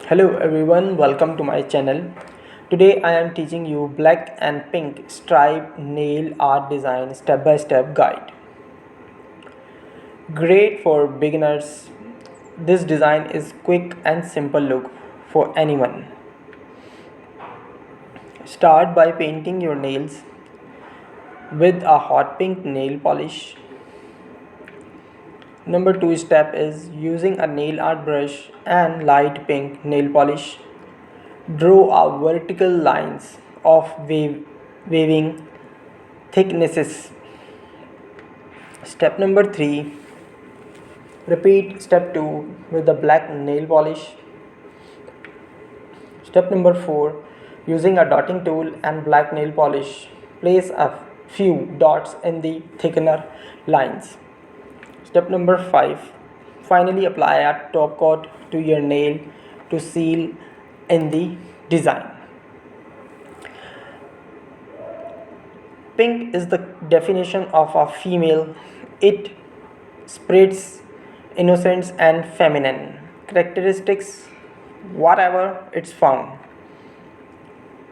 Hello everyone, welcome to my channel. Today I am teaching you black and pink stripe nail art design step by step guide. Great for beginners. This design is quick and simple look for anyone. Start by painting your nails with a hot pink nail polish. Number 2 step is using a nail art brush and light pink nail polish. Draw a vertical lines of waving thicknesses. Step number 3. Repeat step 2 with the black nail polish. Step number 4. Using a dotting tool and black nail polish, place a few dots in the thickener lines. Step number 5. Finally apply a top coat to your nail to seal in the design. Pink is the definition of a female. It spreads innocence and feminine characteristics whatever it's found.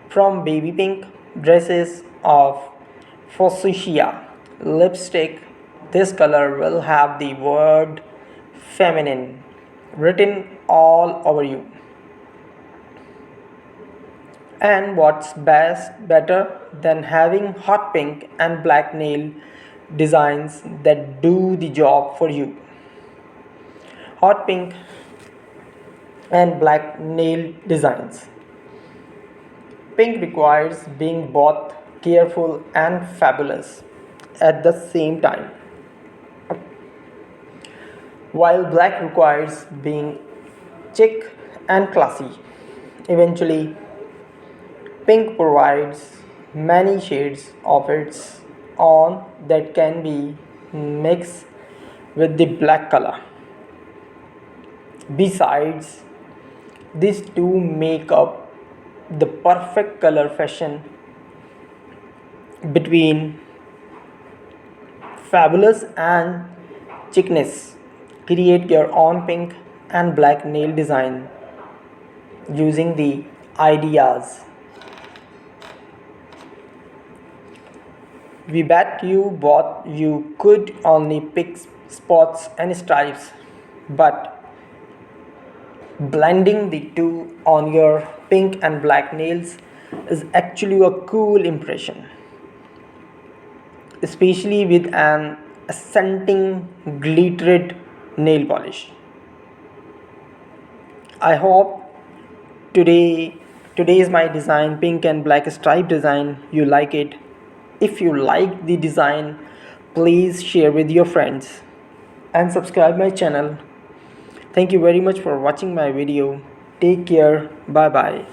From baby pink dresses of fuchsia lipstick, this color will have the word feminine written all over you. And what's better than having hot pink and black nail designs that do the job for you? Hot pink and black nail designs. Pink requires being both careful and fabulous at the same time, while black requires being chic and classy. Eventually, pink provides many shades of its own that can be mixed with the black color. Besides, these two make up the perfect color fashion between fabulous and chicness. Create your own pink and black nail design using the ideas we bet you could only pick spots and stripes, but blending the two on your pink and black nails is actually a cool impression, especially with an accenting glittered nail polish. I hope today today's my design pink and black stripe design you like it. If you like the design, please share with your friends and subscribe my channel. Thank you very much for watching my video. Take care. Bye bye.